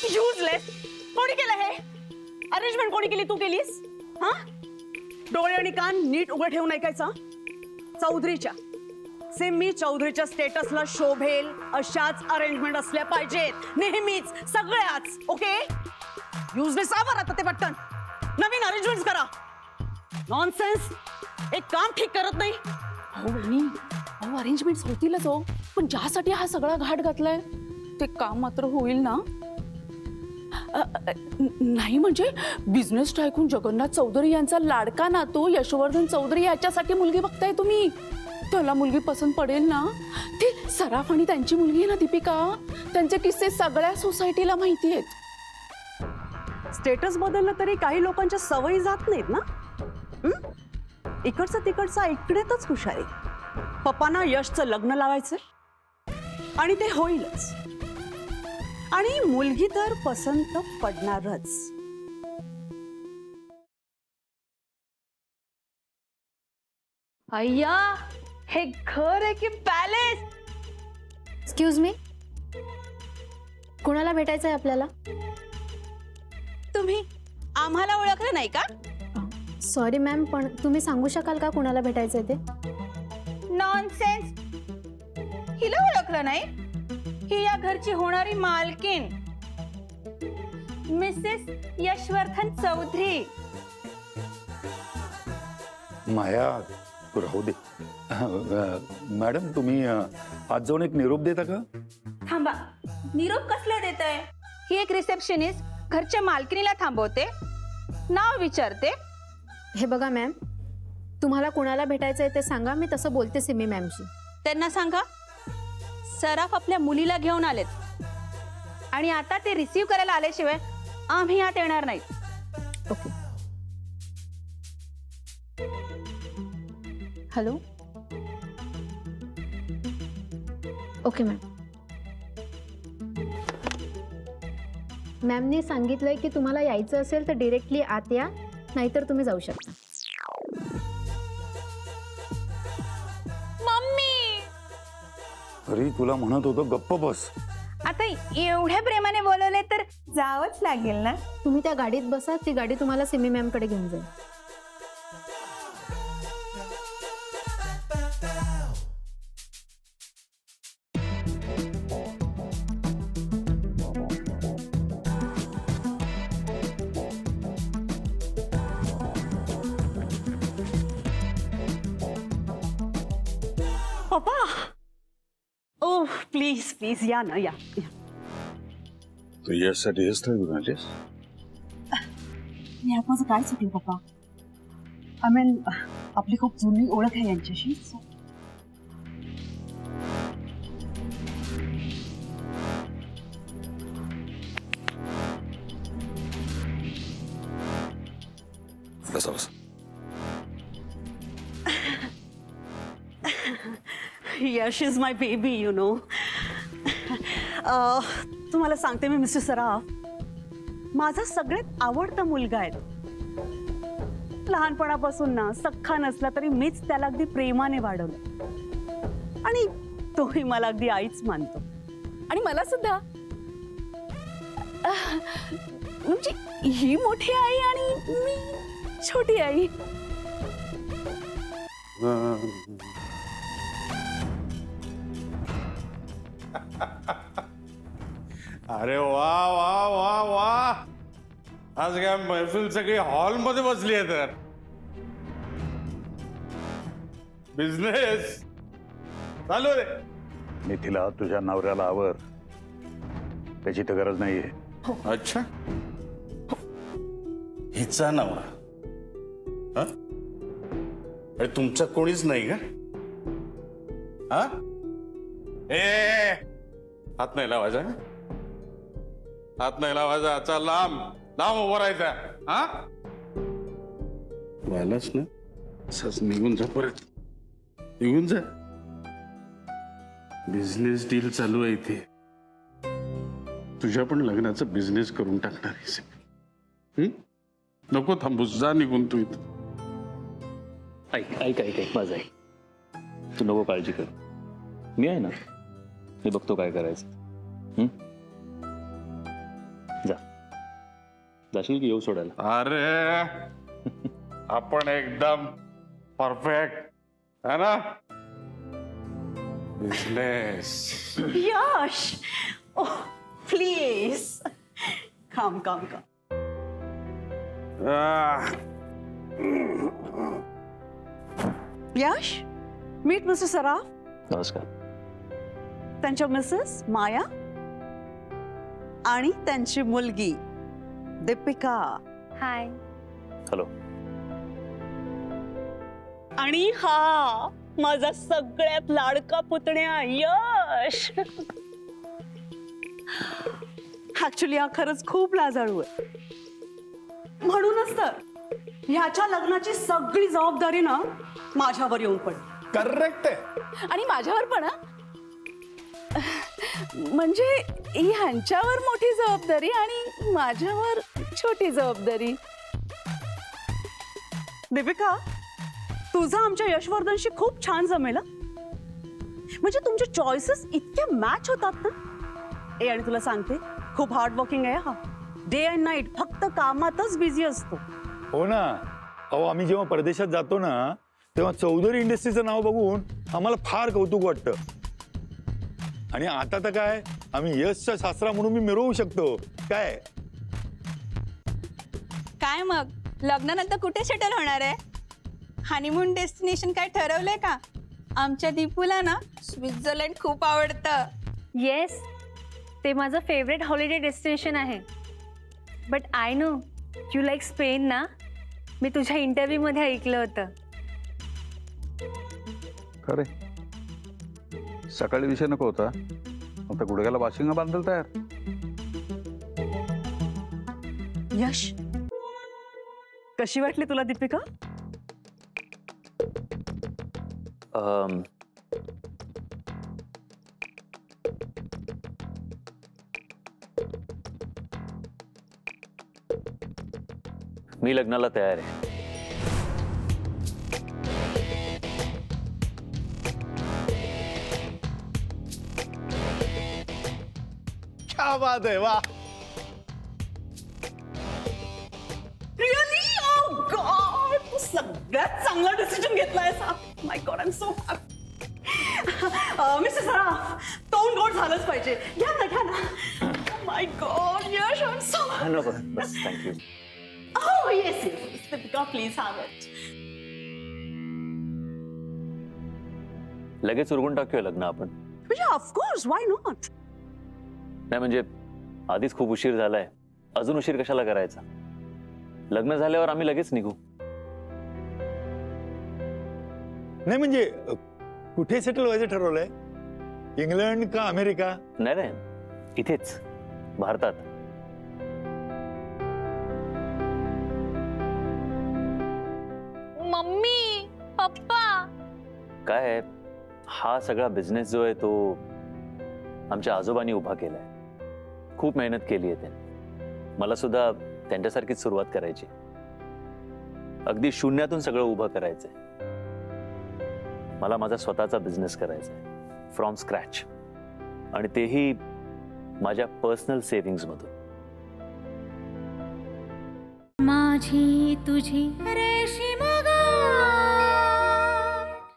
Useless. कोणी केलं हे? अरेंजमेंट कोणी केली? तू केलीस? हा? डोळे आणि कान नीट उघड ठेवून ऐकायचं. चौधरीच्या सिमी चौधरीच्या स्टेटसला शोभेल अशाच अरेंजमेंट असल्या पाहिजेत नेहमीच, सगळ्याच. ओके? युजलेस आवर आता ते पटकन. नवीन अरेंजमेंट करा. नॉनसेन्स. एक काम ठीक करत नाही. हो वहिनी, अहो अरेंजमेंट्स होतीलच हो, पण ज्यासाठी हा सगळा घाट घातलाय ते काम मात्र होईल ना? नाही म्हणजे बिझनेस टायकून जगन्नाथ चौधरी यांचा लाडका नातू यशवर्धन चौधरी याच्यासाठी मुलगी बघताय तुम्ही. त्याला मुलगी पसंत पडेल ना? ती सराफ आणि त्यांची मुलगी आहे ना दीपिका, त्यांचे किस्से सगळ्या सोसायटीला माहिती आहेत. स्टेटस बदललं तरी काही लोकांच्या सवयी जात नाहीत ना. इकडचं तिकडचं ऐकण्यातच हुशारी. पप्पांना यशचं लग्न लावायचं आणि ते होईलच. आणि मुलगी तर पसंत पडणारच. अय्या, हे घर आहे की पॅलेस? एक्सक्यूज मी, कुणाला भेटायचंय आपल्याला? तुम्ही आम्हाला ओळखलं नाही का? सॉरी मॅम, पण तुम्ही सांगू शकाल का कुणाला भेटायचंय ते? नॉनसेन्स. हिला ओळखलं नाही? ही या घरची होणारी मालकीन मिसेस यशवर्धन चौधरी. माया राहू दे. मॅडम तुम्ही आज जाऊन एक निरोप देता का? थांबा, निरोप कसला देताय? ही एक रिसेप्शनिस्ट घरच्या मालकिनीला थांबवते, नाव विचारते. हे बघा मॅम, तुम्हाला कुणाला भेटायचंय ते सांगा, मी तसं बोलते सिमी मॅमशी. त्यांना सांगा सराफ आपल्या मुलीला घेऊन आलेत आणि आता ते रिसीव्ह करायला आल्याशिवाय आम्ही आत येणार नाही. ओके. हॅलो. Okay ma'am. मॅमने सांगितलंय की तुम्हाला यायचं असेल तर डिरेक्टली आत या, नाहीतर तुम्ही जाऊ शकता. मम्मी, अरे तुला म्हणत होतो गप्प बस. आता एवढ्या प्रेमाने बोलवले तर जावंच लागेल ना. तुम्ही त्या गाडीत बसा, ती गाडी तुम्हाला सिमी मॅम कडे घेऊन जाईल. पप्पा, ओ प्लीज प्लीज या ना, या. तू यासाठी हेच तर घेऊन आलीस? यात माझं काय चुकलं पप्पा? आय मीन आपली खूप जुनी ओळख आहे यांच्याशी. बसा बसा. Yash is my baby, you know. तुम्हाला सांगते मी मिस्टर सराफ, माझा सगळ्यात आवडता मुलगा आहे. लहानपणापासून ना सख्खा नसला तरी मीच त्याला अगदी प्रेमाने वाढवलं आणि तोही मला अगदी आईच मानतो. आणि मला सुद्धा. म्हणजे ही मोठी आई आणि मी छोटी आई. अरे वा वा वा वा, आज काय महफिल सगळी हॉलमध्ये बसली आहे. तर बिझनेस चालू रे. मिथिला तुझ्या नवऱ्याला आवर, त्याची तर गरज नाहीये. अच्छा, हिचा नवरा? हा? अरे तुमचा कोणीच नाही का? हा? ए, हात नाही लावायचा, हात नाही लावायचा. चल लांब लांब उभं राहायचा. हा व्हायलाच ना, असंच निघून जा, परत निघून जा. बिझनेस डील चालू आहे इथे. तुझ्या पण लग्नाचा बिझनेस करून टाकणार आहे. नको थांबूस, जा निघून तू इथं. ऐक ऐक ऐक ऐक माझं ऐक. तू नको काळजी कर, मी आहे ना, मी बघतो काय करायचं. जा. जाशील की येऊ सोडायला? अरे आपण एकदम परफेक्ट है ना. बिझनेस. यश ओह प्लीज काम काम काम. यश मीट मिस्टर सराफ, नमस्कार. त्यांच्या मिसेस माया आणि त्यांची मुलगी दीपिका. हाय. हॅलो. आणि हा माझा सगळ्यात लाडका पुतण्या यश. ऍक्च्युली हा खरंच खूप लाजाळू आहे. म्हणूनच तर ह्याच्या लग्नाची सगळी जबाबदारी ना माझ्यावर येऊन पडली. करेक्ट आहे. आणि माझ्यावर पण हा. म्हणजे ह्यांच्यावर मोठी जबाबदारी आणि माझ्यावर छोटी जबाबदारी. दीपिका, तुझं आमच्या यशवर्धनशी खूप छान जमेल हं. म्हणजे तुमचे चॉईसेस इतके मॅच होतात ना. आणि तुला सांगते खूप हार्ड वर्किंग आहे हा. डे अँड नाईट फक्त कामातच बिझी असतो. हो ना. अहो आम्ही जेव्हा परदेशात जातो ना तेव्हा चौधरी इंडस्ट्रीचं नाव बघून आम्हाला फार कौतुक वाटतं. आणि आता तर काय आम्ही यशच्या सासरा म्हणून मी मिरवू शकतो काय. काय मग लग्नानंतर कुठे सेटल होणार आहे? हनीमून डेस्टिनेशन काय ठरवलंय का? आमच्या दीपूला ना स्वित्झर्लंड खूप आवडतं. येस, ते माझं फेवरेट हॉलिडे डेस्टिनेशन आहे. But I know you like Spain ना. मी तुझ्या इंटरव्ह्यूमध्ये ऐकलं होतं. खरे सकाळी विषय नको होता. आता गुडघ्याला वाशिंग बांधल तयार. यश, कशी वाटली तुला दीपिका? मी लग्नाला तयार आहे. क्या बात आहे. वा. रिअली? ओ गॉड, तू सगळ्यात चांगला डिसिजन घेतलायस. My god, I am so happy. Mister Saraf, तोंड गोड झालंच पाहिजे. घ्या ना. My god Yash, I am so. नको बस. Thank you. Oh yes, yes. Deepika, please have it. लगेच उरकून टाकूया लग्न आपण. Yeah, of course. Why not? नाही म्हणजे आधीच खूप उशीर झालाय. अजून उशीर कशाला करायचा? लग्न झाल्यावर आम्ही लगेच निघू. नाही म्हणजे कुठे सेटल व्हायचं ठरवलंय? इंग्लंड का अमेरिका? नाही नाही, इथेच भारतात. मम्मी, पप्पा. काय आहे, हा सगळा बिझनेस जो आहे तो आमच्या आजोबांनी उभा केलाय. खूप मेहनत केली आहे त्यांनी. मला सुद्धा त्यांच्यासारखीच सुरुवात करायची. अगदी शून्यातून सगळं उभं करायचंय. मला माझा स्वतःचा बिझनेस करायचा आहे फ्रॉम स्क्रॅच. आणि तेही माझ्या पर्सनल सेव्हिंग्ज मधून. माझी तुझी रेशीम